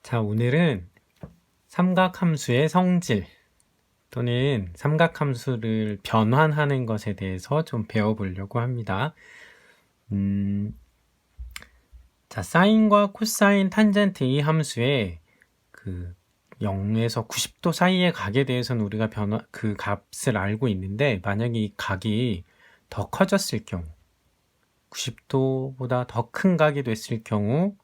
자, 오늘은 삼각함수의 성질 또는 삼각함수를 변환하는 것에 대해서 좀 배워보려고 합니다. 자, 사인과 코사인, 탄젠트 이 함수의 그 0에서 90도 사이의 각에 대해서는 우리가 그 값을 알고 있는데, 만약에 이 각이 더 커졌을 경우, 90도보다 더 큰 각이 됐을 경우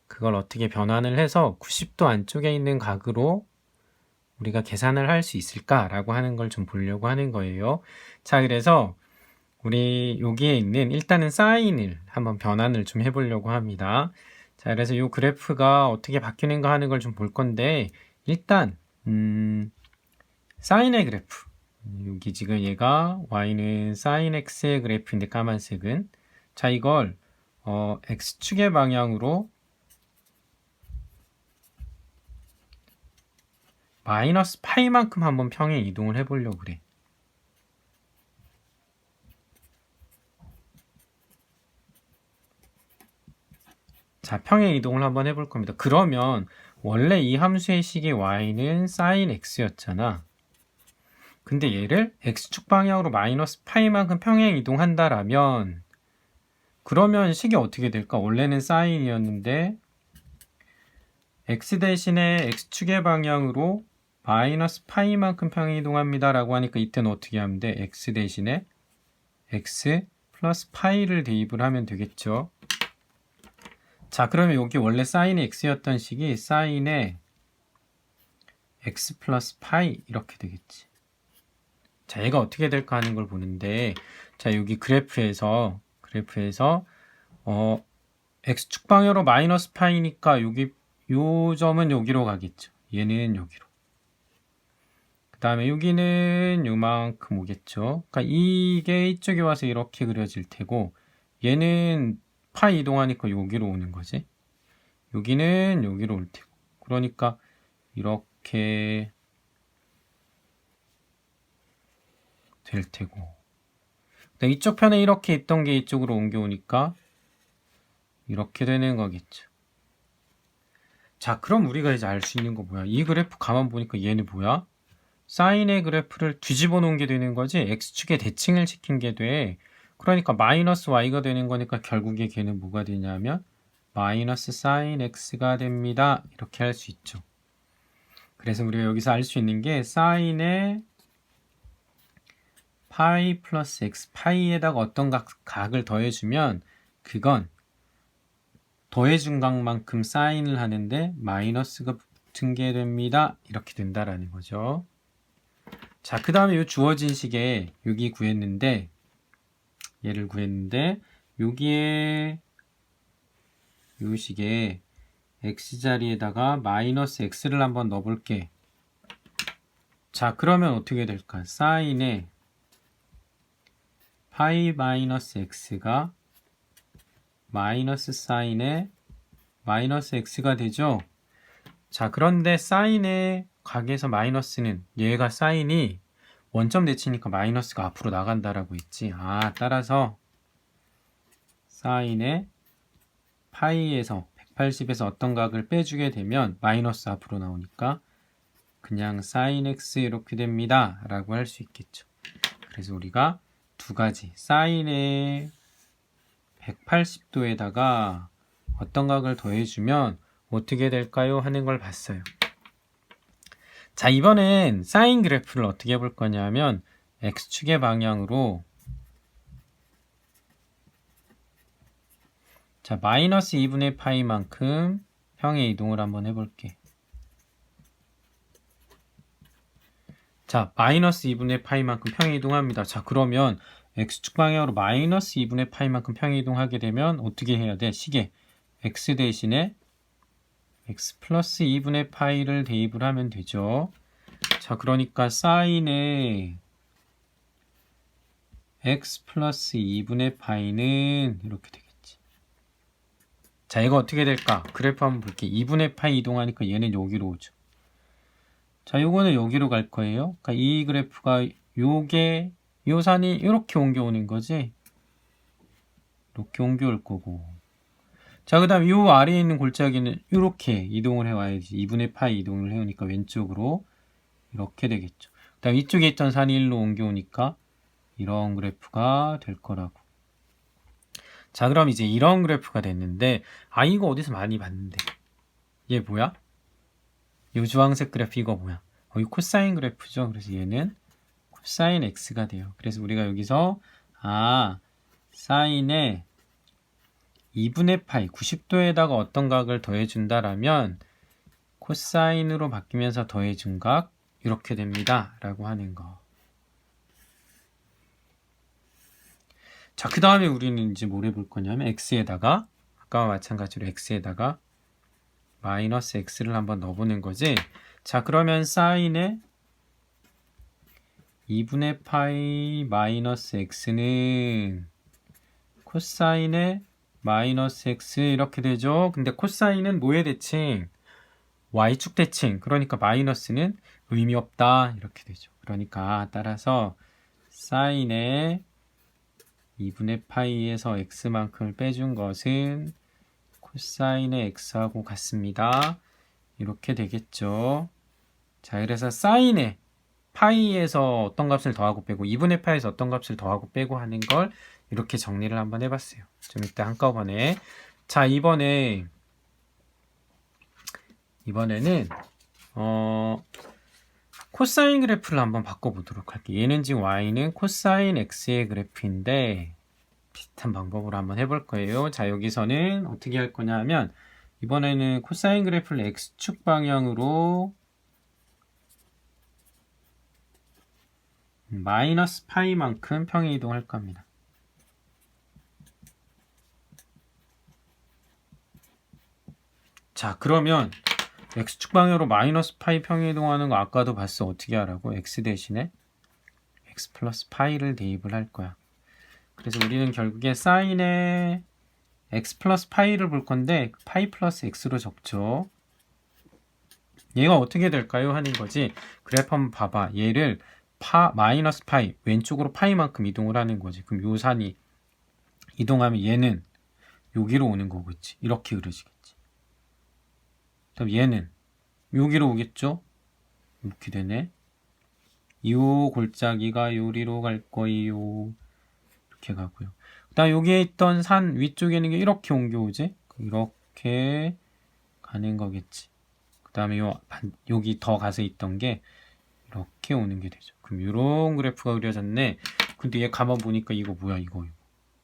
그걸 어떻게 변환을 해서 90도 안쪽에 있는 각으로 우리가 계산을 할 수 있을까라고 하는 걸 좀 보려고 하는 거예요. 자, 그래서 우리 여기에 있는 일단은 사인을 한번 변환을 좀 해보려고 합니다. 자, 그래서 이 그래프가 어떻게 바뀌는가 하는 걸 좀 볼 건데, 일단 사인의 그래프, 여기 지금 얘가 y는 sin x의 그래프인데 까만색은, 자, 이걸 x축의 방향으로 마이너스 파이만큼 한번 평행 이동을 해보려고 그래. 자, 평행 이동을 한번 해볼 겁니다. 그러면 원래 이 함수의 식이 y는 sin x였잖아. 근데 얘를 x축 방향으로 마이너스 파이만큼 평행 이동한다라면, 그러면 식이 어떻게 될까? 원래는 sin이었는데 x 대신에 x축의 방향으로 마이너스 파이만큼 평행 이동합니다 라고 하니까 이때는 어떻게 하면 돼? x 대신에 x 플러스 파이를 대입을 하면 되겠죠. 자, 그러면 여기 원래 사인이 x였던 식이 사인의 x 플러스 파이 이렇게 되겠지. 자, 얘가 어떻게 될까 하는 걸 보는데, 자, 여기 그래프에서 x축 방향으로 마이너스 파이니까 여기 요 점은 여기로 가겠죠. 얘는 여기로. 그 다음에 여기는 요만큼 오겠죠. 그러니까 이게 이쪽에 와서 이렇게 그려질 테고, 얘는 파이 이동하니까 여기로 오는 거지. 여기는 여기로 올 테고. 그러니까 이렇게 될 테고. 이쪽 편에 이렇게 있던 게 이쪽으로 옮겨오니까 이렇게 되는 거겠죠. 자, 그럼 우리가 이제 알 수 있는 거 뭐야? 이 그래프 가만 보니까 얘는 뭐야? 사인의 그래프를 뒤집어 놓은 게 되는 거지. x축에 대칭을 시킨 게 돼. 그러니까 마이너스 y가 되는 거니까 결국에 걔는 뭐가 되냐면 마이너스 사인 x가 됩니다. 이렇게 할 수 있죠. 그래서 우리가 여기서 알 수 있는 게 사인의 파이 플러스 x, 파이에다가 어떤 각을 더해주면 그건 더해준 각만큼 사인을 하는데 마이너스가 붙은 게 됩니다. 이렇게 된다라는 거죠. 자, 그 다음에 이 주어진 식에 여기 구했는데, 얘를 구했는데 여기에 이 식에 x자리에다가 마이너스 x를 한번 넣어볼게. 자, 그러면 어떻게 될까? 사인의 파이 마이너스 x가 마이너스 사인의 마이너스 x가 되죠. 자, 그런데 사인의 각에서 마이너스는, 얘가 사인이 원점 대치니까 마이너스가 앞으로 나간다라고 했지. 따라서 사인의 파이에서 180에서 어떤 각을 빼주게 되면 마이너스 앞으로 나오니까 그냥 사인 x 이렇게 됩니다 라고 할 수 있겠죠. 그래서 우리가 두 가지, 사인의 180도에다가 어떤 각을 더해주면 어떻게 될까요? 하는 걸 봤어요. 자, 이번엔 사인 그래프를 어떻게 해볼 거냐면 x축의 방향으로, 자, 마이너스 2분의 파이만큼 평행 이동을 한번 해볼게. 자, 마이너스 2분의 파이만큼 평행 이동합니다. 자, 그러면 x축 방향으로 마이너스 2분의 파이만큼 평행 이동하게 되면 어떻게 해야 돼? 식에 x 대신에 x 플러스 2분의 파이를 대입을 하면 되죠. 자, 그러니까 사인의 x 플러스 2분의 파이는 이렇게 되겠지. 자, 이거 어떻게 될까? 그래프 한번 볼게. 2분의 파이 이동하니까 얘는 여기로 오죠. 자, 요거는 여기로 갈 거예요. 그러니까 이 그래프가 요게, 요 산이 이렇게 옮겨오는 거지. 이렇게 옮겨올 거고. 자, 그 다음 이 아래에 있는 골짜기는 이렇게 이동을 해와야지. 2분의 파이 이동을 해오니까 왼쪽으로 이렇게 되겠죠. 그 다음 이쪽에 있던 산이 일로 옮겨오니까 이런 그래프가 될 거라고. 자, 그럼 이제 이런 그래프가 됐는데, 이거 어디서 많이 봤는데. 얘 뭐야? 이 주황색 그래프 이거 뭐야? 이 코사인 그래프죠. 그래서 얘는 코사인 x가 돼요. 그래서 우리가 여기서 사인에 2분의 파이 90도에다가 어떤 각을 더해준다라면 코사인으로 바뀌면서 더해준 각 이렇게 됩니다. 라고 하는 거. 자, 그 다음에 우리는 이제 뭘 해볼 거냐면 x에다가 아까와 마찬가지로 x에다가 마이너스 x를 한번 넣어보는 거지. 자, 그러면 사인에 2분의 파이 마이너스 x는 코사인의 마이너스 x 이렇게 되죠. 근데 코사인은 뭐의 대칭? y축 대칭. 그러니까 마이너스는 의미 없다. 이렇게 되죠. 그러니까 따라서 사인의 2분의 파이에서 x만큼을 빼준 것은 코사인의 x하고 같습니다. 이렇게 되겠죠. 자, 그래서 사인의 파이에서 어떤 값을 더하고 빼고 2분의 파이에서 어떤 값을 더하고 빼고 하는 걸 이렇게 정리를 한번 해봤어요. 좀 이따 한꺼번에. 자, 이번에는 코사인 그래프를 한번 바꿔보도록 할게요. 얘는 지금 y는 코사인 x의 그래프인데 비슷한 방법으로 한번 해볼 거예요. 자, 여기서는 어떻게 할 거냐 하면 이번에는 코사인 그래프를 x축 방향으로 마이너스 파이만큼 평행 이동할 겁니다. 자, 그러면 x축 방향으로 마이너스 파이 평행 이동하는 거 아까도 봤어. 어떻게 하라고? x 대신에 x 플러스 파이를 대입을 할 거야. 그래서 우리는 결국에 사인에 x 플러스 파이를 볼 건데 파이 플러스 x로 적죠. 얘가 어떻게 될까요? 하는 거지. 그래프 한번 봐봐. 얘를 마이너스 파이 왼쪽으로 파이만큼 이동을 하는 거지. 그럼 요 산이 이동하면 얘는 여기로 오는 거겠지. 이렇게 그려지겠지. 그럼 얘는 여기로 오겠죠? 이렇게 되네. 요 골짜기가 요리로 갈 거예요. 이렇게 가고요. 그다음 여기에 있던 산 위쪽에 있는 게 이렇게 옮겨오지? 이렇게 가는 거겠지. 그 다음에 여기 더 가서 있던 게 이렇게 오는 게 되죠. 그럼 이런 그래프가 그려졌네. 근데 얘 가만 보니까 이거 뭐야 이거.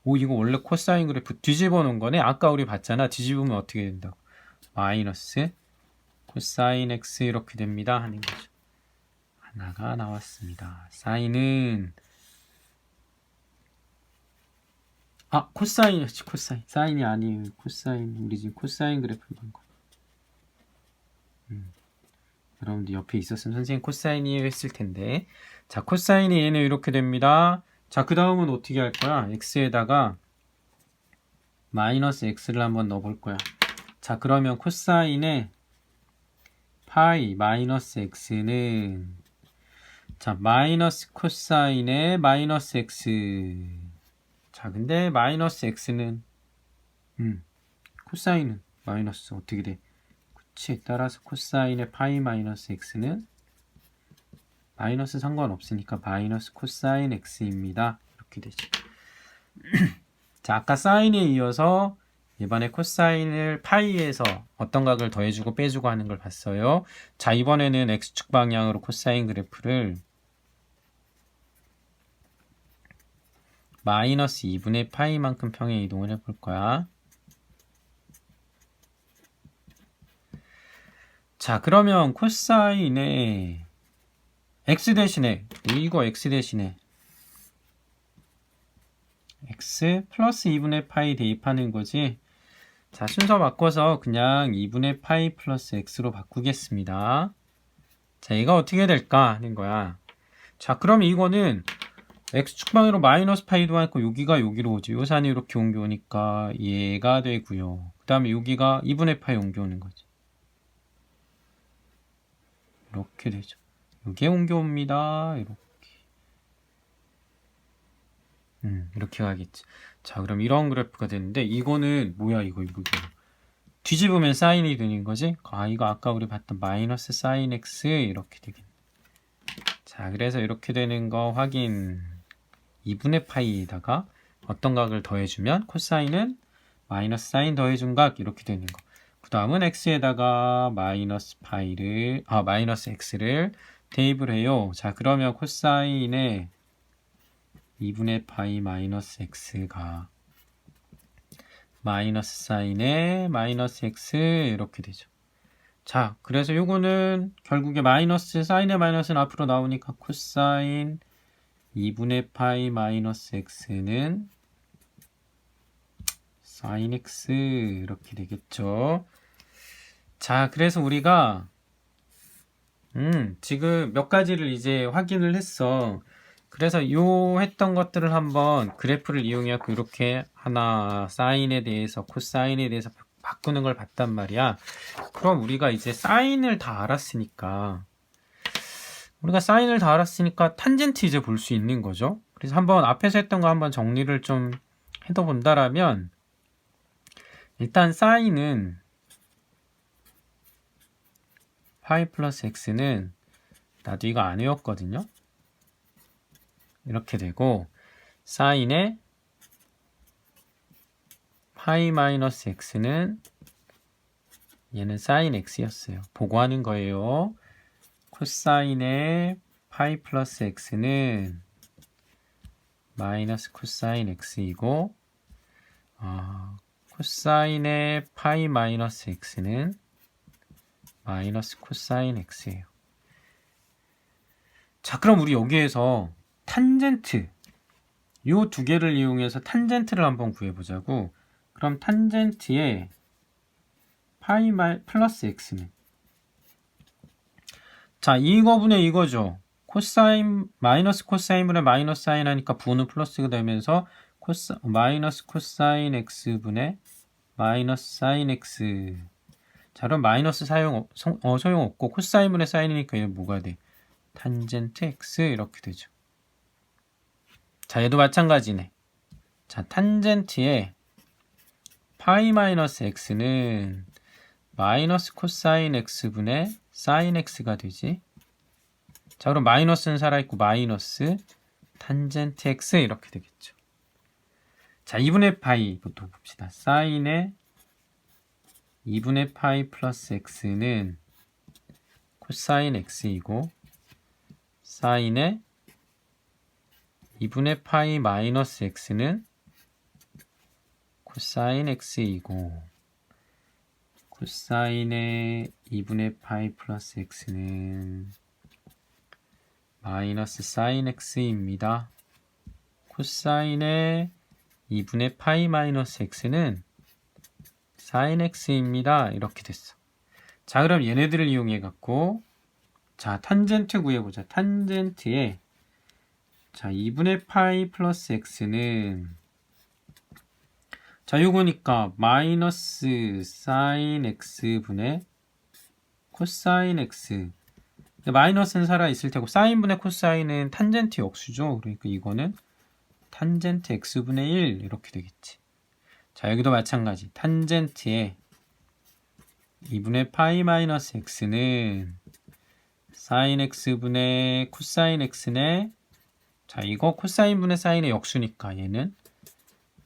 이거 원래 코사인 그래프 뒤집어 놓은 거네. 아까 우리 봤잖아. 뒤집으면 어떻게 된다고. 마이너스 코사인 x 이렇게 됩니다. 하는 거죠. 하나가 나왔습니다. 사인은 코사인이었지. 코사인. 사인이 아니에요. 코사인. 우리 지금 코사인 그래프를 본 거. 여러분들 옆에 있었으면 선생님 코사인이에요 했을 텐데. 자, 코사인이 얘는 이렇게 됩니다. 자, 그 다음은 어떻게 할 거야? x에다가 마이너스 x를 한번 넣어볼 거야. 자, 그러면 코사인의 파이 마이너스 x는 자, 마이너스 코사인의 마이너스 x. 자, 근데 마이너스 x는 코사인은 마이너스 어떻게 돼? 그치. 따라서 코사인의 파이 마이너스 x는 마이너스 상관없으니까 마이너스 코사인 x입니다. 이렇게 되죠. 자, 아까 사인에 이어서 이번에 코사인을 파이에서 어떤 각을 더해주고 빼주고 하는 걸 봤어요. 자, 이번에는 x축 방향으로 코사인 그래프를 마이너스 2분의 파이만큼 평행 이동을 해볼 거야. 자, 그러면 코사인의 x 대신에 이거 x 대신에 x 플러스 2분의 파이 대입하는 거지. 자, 순서 바꿔서 그냥 2분의 파이 플러스 x로 바꾸겠습니다. 자, 얘가 어떻게 될까 하는 거야. 자, 그럼 이거는 x축 방향으로 마이너스 파이도 하고 여기가 여기로 오지. 요 산이 이렇게 옮겨오니까 얘가 되고요. 그 다음에 여기가 2분의 파이 옮겨오는 거지. 이렇게 되죠. 여기에 옮겨옵니다. 이렇게 가겠지. 자, 그럼 이런 그래프가 되는데 이거는 뭐야 이거. 뒤집으면 사인이 되는 거지. 이거 아까 우리 봤던 마이너스 사인 x 이렇게 되겠네. 자, 그래서 이렇게 되는 거 확인. 2분의 파이에다가 어떤 각을 더해주면 코사인은 마이너스 사인 더해준 각 이렇게 되는 거. 그 다음은 x에다가 마이너스 x를 대입을 해요. 자, 그러면 코사인의 2분의 파이 마이너스 x가 마이너스 사인의 마이너스 x 이렇게 되죠. 자, 그래서 요거는 결국에 마이너스 사인의 마이너스는 앞으로 나오니까 코사인 2분의 파이 마이너스 x는 사인 x 이렇게 되겠죠. 자, 그래서 우리가 지금 몇 가지를 이제 확인을 했어. 그래서 요 했던 것들을 한번 그래프를 이용해서 이렇게 하나 사인에 대해서 코사인에 대해서 바꾸는 걸 봤단 말이야. 그럼 우리가 이제 사인을 다 알았으니까 탄젠트 이제 볼 수 있는 거죠. 그래서 한번 앞에서 했던 거 한번 정리를 좀 해도 본다라면 일단 사인은 파이 플러스 x는 나도 이거 안 외웠거든요. 이렇게 되고 사인의 파이 마이너스 x는 얘는 사인 x였어요. 보고하는 거예요. 코사인의 파이 플러스 x는 마이너스 코사인 x이고 코사인의 파이 마이너스 x는 마이너스 코사인 x예요. 자, 그럼 우리 여기에서 탄젠트 요 두 개를 이용해서 탄젠트를 한번 구해보자고. 그럼 탄젠트의 파이 플러스 x는 자, 이거분의 이거죠. 코사인 마이너스 코사인분의 마이너스 사인 하니까 부는 플러스가 되면서 마이너스 코사인 x분의 마이너스 사인 x. 자, 그럼 마이너스 소용없고 코사인분의 사인이니까 얘는 뭐가 돼? 탄젠트 x 이렇게 되죠. 자, 얘도 마찬가지네. 자, 탄젠트의 파이 마이너스 x는 마이너스 코사인 x분의 사인 x가 되지. 자, 그럼 마이너스는 살아있고 마이너스 탄젠트 x 이렇게 되겠죠. 자, 2분의 파이부터 봅시다. 사인의 2분의 파이 플러스 x는 코사인 x이고 사인의 2분의 파이 마이너스 x는 코사인 x이고 코사인의 2분의 파이 플러스 x는 마이너스 사인 x입니다. 코사인의 2분의 파이 마이너스 x는 사인 x입니다. 이렇게 됐어. 자, 그럼 얘네들을 이용해 갖고 자, 탄젠트 구해보자. 탄젠트의 자, 2분의 파이 플러스 x는 자, 요거니까 마이너스 사인 x분의 코사인 x. 마이너스는 살아있을 테고 사인분의 코사인은 탄젠트 역수죠. 그러니까 이거는 탄젠트 x분의 1 이렇게 되겠지. 자, 여기도 마찬가지. 탄젠트의 2분의 파이 마이너스 x는 사인 x분의 코사인 x네. 자, 이거 코사인분의 사인의 역수니까 얘는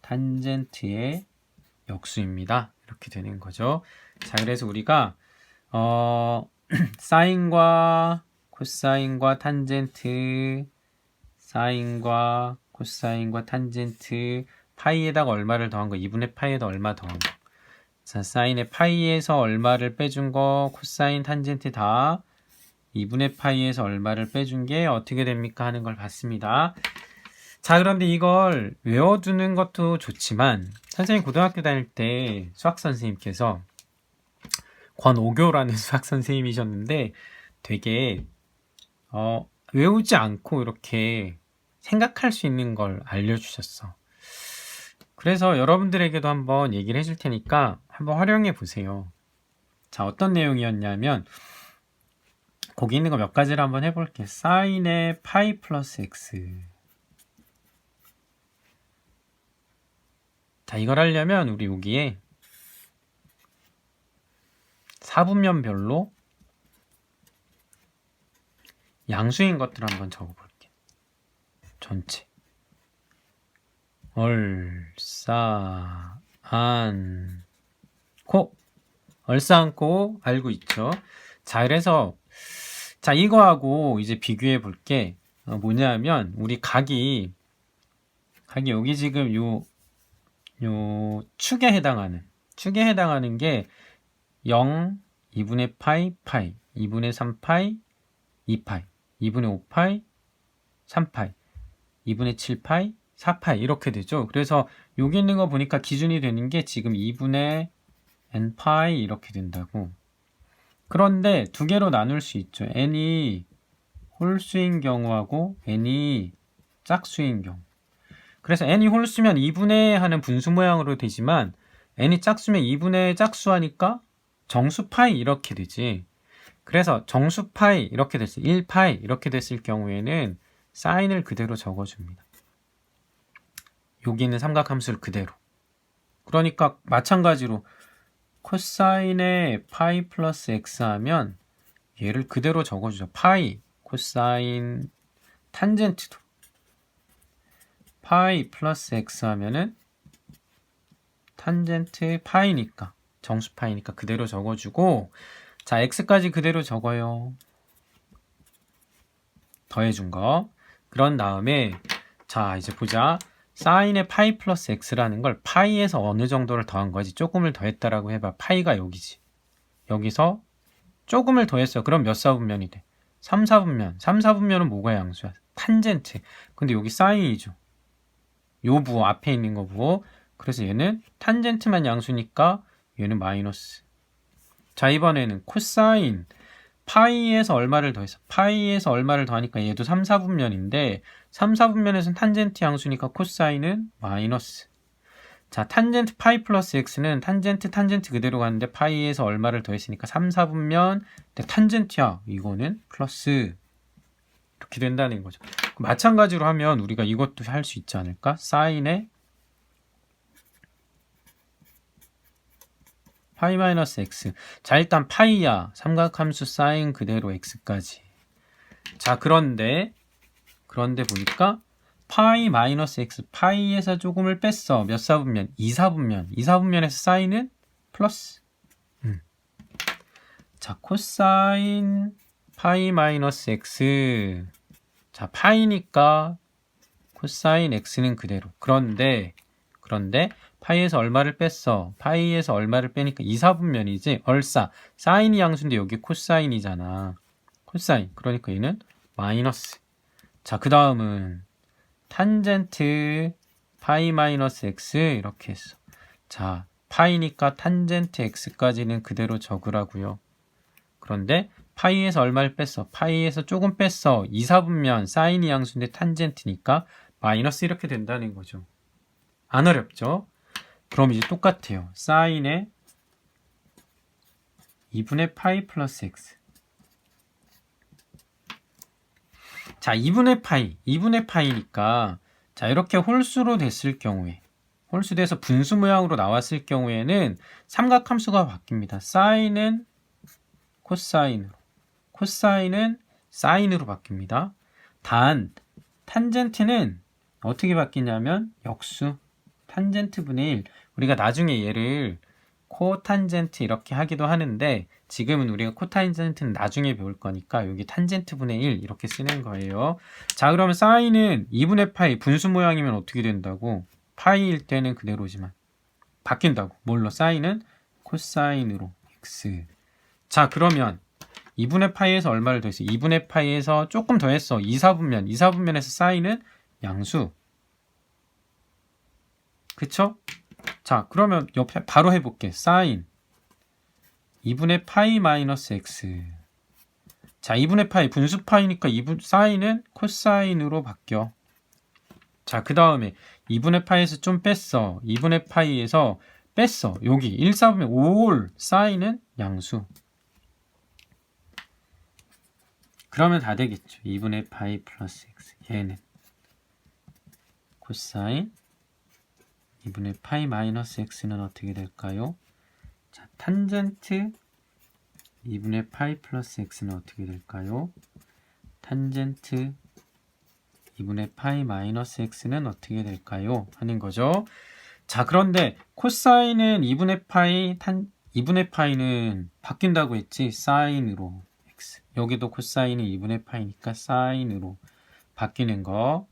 탄젠트의 역수입니다. 이렇게 되는 거죠. 자, 그래서 우리가 사인과 코사인과 탄젠트, 사인과 코사인과 탄젠트, 파이에다가 얼마를 더한 거, 2분의 파이에다 얼마 더한 거. 자, 사인의 파이에서 얼마를 빼준 거, 코사인 탄젠트 다 2분의 파이에서 얼마를 빼준 게 어떻게 됩니까? 하는 걸 봤습니다. 자, 그런데 이걸 외워두는 것도 좋지만 선생님 고등학교 다닐 때 수학 선생님께서 권오교라는 수학 선생님이셨는데 되게 외우지 않고 이렇게 생각할 수 있는 걸 알려주셨어. 그래서 여러분들에게도 한번 얘기를 해줄 테니까 한번 활용해 보세요. 자, 어떤 내용이었냐면 거기 있는 거 몇 가지를 한번 해볼게. 사인의 파이 플러스 x. 자, 이걸 하려면 우리 여기에 4분면별로 양수인 것들 한번 적어볼게. 전체. 얼싸안고 알고 있죠. 자, 그래서 자, 이거하고 이제 비교해 볼게. 뭐냐면 우리 각이 여기 지금 요 축에 해당하는 게 0, 2분의 파이, 2분의 3파이, 2파이, 2분의 5파이, 3파이, 2분의 7파이, 4파이 이렇게 되죠. 그래서 여기 있는 거 보니까 기준이 되는 게 지금 2분의 n파이 이렇게 된다고. 그런데 두 개로 나눌 수 있죠. n이 홀수인 경우하고 n이 짝수인 경우. 그래서 n이 홀수면 2분의 하는 분수 모양으로 되지만 n이 짝수면 2분의 짝수하니까 정수 파이 이렇게 되지. 그래서 정수 파이 이렇게 됐을 1파이 이렇게 됐을 경우에는 사인을 그대로 적어줍니다. 여기 있는 삼각함수를 그대로. 그러니까 마찬가지로 코사인의 파이 플러스 x 하면 얘를 그대로 적어주죠. 파이, 코사인, 탄젠트도 파이 플러스 x 하면은 탄젠트 파이니까 정수 파이니까 그대로 적어주고, 자, x까지 그대로 적어요. 더해준 거. 그런 다음에 자, 이제 보자. 사인의 파이 플러스 x라는 걸 파이에서 어느 정도를 더한 거지. 조금을 더했다라고 해봐. 파이가 여기지. 여기서 조금을 더했어. 그럼 몇 사분면이 돼? 3, 4분면. 3, 4분면은 뭐가 양수야? 탄젠트. 근데 여기 사인이죠. 요 부호 앞에 있는 거 부호. 그래서 얘는 탄젠트만 양수니까 얘는 마이너스. 자, 이번에는 코사인. 파이에서 얼마를 더했어? 파이에서 얼마를 더하니까 얘도 3, 4분면인데 3, 4분면에서는 탄젠트 양수니까 코사인은 마이너스. 자, 탄젠트 파이 플러스 x는 탄젠트 그대로 가는데 파이에서 얼마를 더했으니까 3, 4분면 탄젠트야. 이거는 플러스. 이렇게 된다는 거죠. 마찬가지로 하면 우리가 이것도 할 수 있지 않을까? 사인의 파이 마이너스 x. 자, 일단 파이야. 삼각함수 사인 그대로 x까지. 자, 그런데 보니까 파이 마이너스 x, 파이에서 조금을 뺐어. 몇 사분면? 2사분면. 2사분면에서 사인은 플러스. 자, 코사인 파이 마이너스 x. 자, 파이니까 코사인 x는 그대로. 그런데 파이에서 얼마를 뺐어? 파이에서 얼마를 빼니까 2사분면이지. 얼싸. 사인이 양수인데 여기 코사인이잖아. 코사인. 그러니까 얘는 마이너스. 자, 그 다음은 탄젠트 파이 마이너스 x 이렇게 했어. 자, 파이니까 탄젠트 x까지는 그대로 적으라고요. 그런데 파이에서 얼마를 뺐어? 파이에서 조금 뺐어. 2사분면 사인이 양수인데 탄젠트니까 마이너스 이렇게 된다는 거죠. 안 어렵죠? 그럼 이제 똑같아요. 사인의 2분의 파이 플러스 x. 자, 2분의 파이니까 자, 이렇게 홀수로 됐을 경우에, 홀수돼서 분수 모양으로 나왔을 경우에는 삼각함수가 바뀝니다. 사인은 코사인으로, 코사인은 사인으로 바뀝니다. 단 탄젠트는 어떻게 바뀌냐면 역수, 탄젠트 분의 1. 우리가 나중에 얘를 코탄젠트 이렇게 하기도 하는데 지금은 우리가 코탄젠트는 나중에 배울 거니까 여기 탄젠트 분의 1 이렇게 쓰는 거예요. 자, 그러면 사인은 2분의 파이 분수 모양이면 어떻게 된다고? 파이일 때는 그대로지만 바뀐다고. 뭘로? 사인은 코사인으로 x. 자, 그러면 2분의 파이에서 얼마를 더했어? 2분의 파이에서 조금 더했어. 2사분면에서 사인은 양수. 그쵸? 자, 그러면 옆에 바로 해볼게. 사인 2분의 파이 마이너스 x. 자, 2분의 파이 분수 파이니까 사인은 코사인으로 바뀌어. 자, 그 다음에 2분의 파이에서 좀 뺐어. 2분의 파이에서 뺐어. 여기 1사분면 올 사인은 양수. 그러면 다 되겠죠. 2분의 파이 플러스 x. 얘는 코사인 2분의 파이 마이너스 x는 어떻게 될까요? 자, 탄젠트 2분의 파이 플러스 x는 어떻게 될까요? 탄젠트 2분의 파이 마이너스 x는 어떻게 될까요? 하는 거죠. 자, 그런데 코사인은 2분의 파이, 2분의 파이는 바뀐다고 했지. 사인으로 x. 여기도 코사인은 2분의 파이니까 사인으로 바뀌는 거.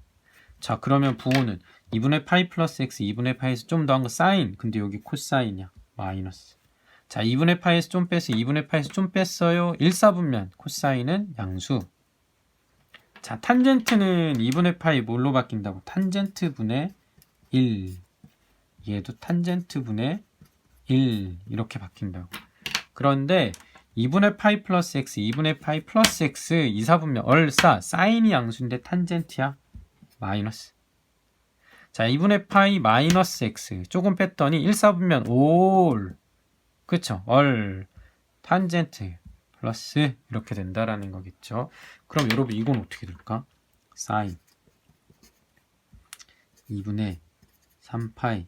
자, 그러면 부호는 2분의 파이 플러스 x, 2분의 파이에서 좀 더한 거 사인. 근데 여기 코사인이야. 마이너스. 자, 2분의 파이에서 좀 뺐어. 2분의 파이에서 좀 뺐어요. 1사분면 코사인은 양수. 자, 탄젠트는 2분의 파이 뭘로 바뀐다고? 탄젠트 분의 1. 얘도 탄젠트 분의 1 이렇게 바뀐다고. 그런데 2분의 파이 플러스 x, 2분의 파이 플러스 x 2사분면 얼싸 사인이 양수인데 탄젠트야. 마이너스. 자, 2분의 파이 마이너스 x 조금 뺐더니 1사분면 올. 그쵸? 얼 탄젠트 플러스 이렇게 된다라는 거겠죠. 그럼 여러분 이건 어떻게 될까? 사인 2분의 3파이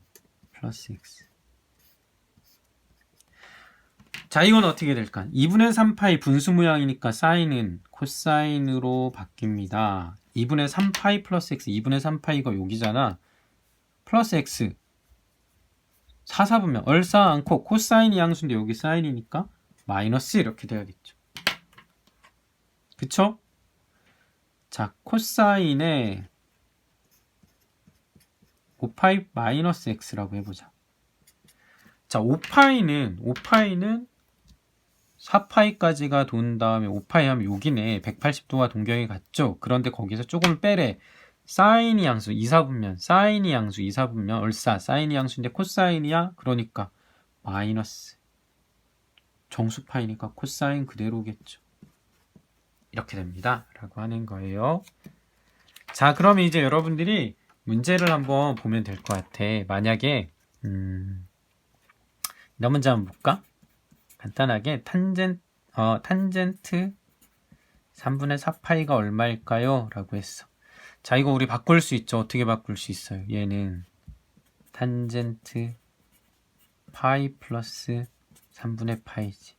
플러스 x. 자, 이건 어떻게 될까? 2분의 3파이 분수 모양이니까 사인은 코사인으로 바뀝니다. 2분의 3파이 플러스 x, 2분의 3파이가 여기잖아. 플러스 x 4사분면 얼싸 않고 코사인이 양수인데 여기 사인이니까 마이너스 이렇게 돼야겠죠. 그쵸? 자, 코사인의 5파이 마이너스 x라고 해보자. 자, 5파이는 4파이까지가 돈 다음에 5파이 하면 여기네. 180도와 동경이 같죠? 그런데 거기서 조금 빼래. 사인이 양수 2사분면 사인이 양수 2사분면 얼싸 사인이 양수인데 코사인이야? 그러니까 마이너스 정수파이니까 코사인 그대로겠죠. 이렇게 됩니다. 라고 하는 거예요. 자, 그러면 이제 여러분들이 문제를 한번 보면 될 것 같아. 만약에 이런 문제 한번 볼까? 간단하게 탄젠트 3분의 4파이가 얼마일까요? 라고 했어. 자, 이거 우리 바꿀 수 있죠. 어떻게 바꿀 수 있어요? 얘는 탄젠트 파이 플러스 3분의 파이지.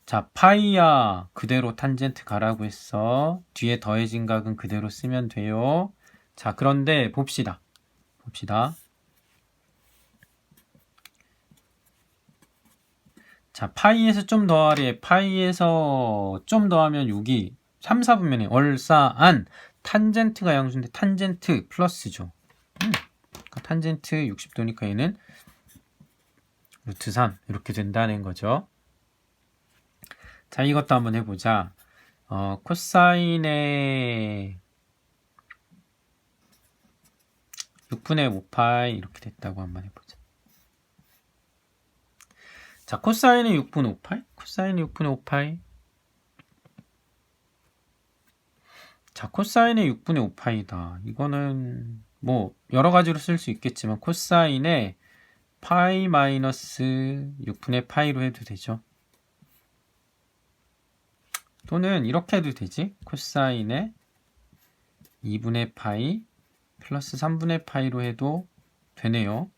자, 파이야 그대로 탄젠트 가라고 했어. 뒤에 더해진 각은 그대로 쓰면 돼요. 자, 그런데 봅시다. 자, 파이에서 좀 더하래. 파이에서 좀 더하면 여기 3, 4분면에 얼싸안 탄젠트가 양수인데 탄젠트 플러스죠. 그러니까 탄젠트 60도니까 얘는 루트 3 이렇게 된다는 거죠. 자, 이것도 한번 해보자. 코사인의 6분의 5파이 이렇게 됐다고 한번 해보자. 자, 코사인의 6분의 5파이? 코사인의 6분의 5파이? 자, 코사인의 6분의 5파이다. 이거는 뭐 여러 가지로 쓸 수 있겠지만 코사인의 파이 마이너스 6분의 파이로 해도 되죠. 또는 이렇게 해도 되지. 코사인의 2분의 파이 플러스 3분의 파이로 해도 되네요.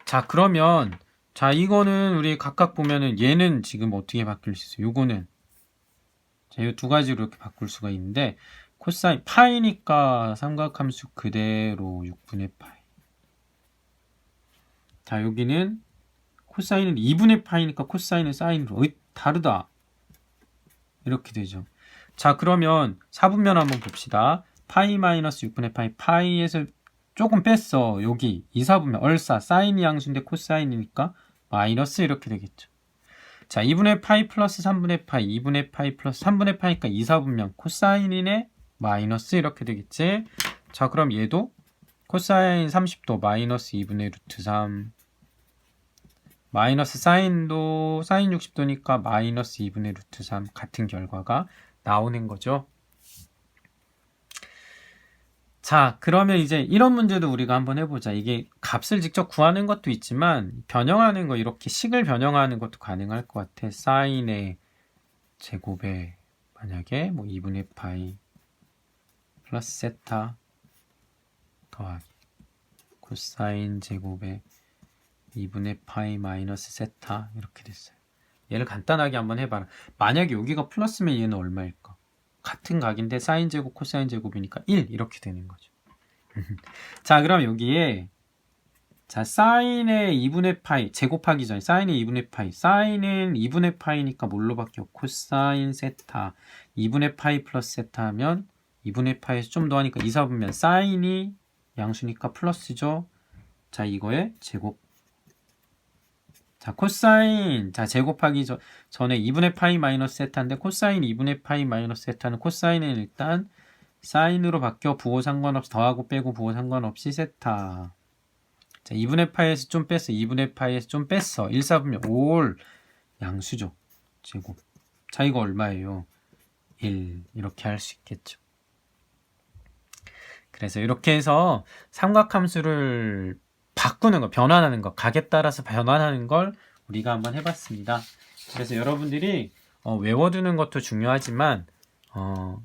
자, 그러면 자, 이거는 우리 각각 보면은 얘는 지금 어떻게 바뀔 수 있어요? 요거는 자, 이 두 가지로 이렇게 바꿀 수가 있는데 코사인 파이니까 삼각함수 그대로 6분의 파이. 자, 여기는 코사인은 2분의 파이니까 코사인은 사인으로 다르다. 이렇게 되죠. 자, 그러면 4분면 한번 봅시다. 파이 마이너스 6분의 파이. 파이에서 조금 뺐어. 여기 2, 4분면 얼싸 사인이 양수인데 코사인이니까 마이너스 이렇게 되겠죠. 자, 2분의 파이 플러스 3분의 파이, 2분의 파이 플러스 3분의 파이니까 2, 4분면 코사인이네 마이너스 이렇게 되겠지. 자, 그럼 얘도 코사인 30도 마이너스 2분의 루트 3 마이너스 사인도 사인 60도니까 마이너스 2분의 루트 3 같은 결과가 나오는 거죠. 자, 그러면 이제 이런 문제도 우리가 한번 해보자. 이게 값을 직접 구하는 것도 있지만 변형하는 거 이렇게 식을 변형하는 것도 가능할 것 같아. 사인의 제곱에 만약에 뭐 2분의 파이 플러스 세타 더하기 코사인 제곱에 2분의 파이 마이너스 세타 이렇게 됐어요. 얘를 간단하게 한번 해봐라. 만약에 여기가 플러스면 얘는 얼마일까? 같은 각인데 사인 제곱 코사인 제곱이니까 1 이렇게 되는 거죠. 자, 그럼 여기에 자, 사인의 2분의 파이 제곱하기 전에 사인의 2분의 파이 사인은 2분의 파이니까 뭘로 바뀌어? 코사인 세타 2분의 파이 플러스 세타 하면 2분의 파이에서 좀 더 하니까 2, 4분면 사인이 양수니까 플러스죠. 자, 이거에 제곱. 자, 코사인. 자, 제곱하기 전에 2분의 파이 마이너스 세타인데 코사인 2분의 파이 마이너스 세타는 코사인은 일단 사인으로 바뀌어 부호 상관없이 더하고 빼고 부호 상관없이 세타. 자, 2분의 파이에서 좀 뺐어. 2분의 파이에서 좀 뺐어. 1, 4분면 올 양수죠. 제곱. 자, 이거 얼마예요? 1. 이렇게 할 수 있겠죠. 그래서 이렇게 해서 삼각함수를 바꾸는 거, 변환하는 거, 각에 따라서 변환하는 걸 우리가 한번 해봤습니다. 그래서 여러분들이 외워두는 것도 중요하지만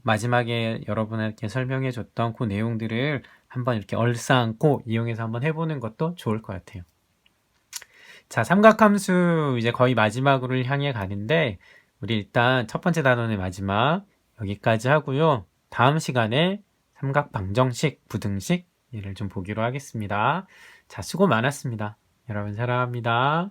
마지막에 여러분에게 설명해줬던 그 내용들을 한번 이렇게 얼싸안고 이용해서 한번 해보는 것도 좋을 것 같아요. 자, 삼각함수 이제 거의 마지막으로 향해 가는데 우리 일단 첫 번째 단원의 마지막 여기까지 하고요. 다음 시간에 삼각 방정식, 부등식 얘를 좀 보기로 하겠습니다. 자, 수고 많았습니다. 여러분 사랑합니다.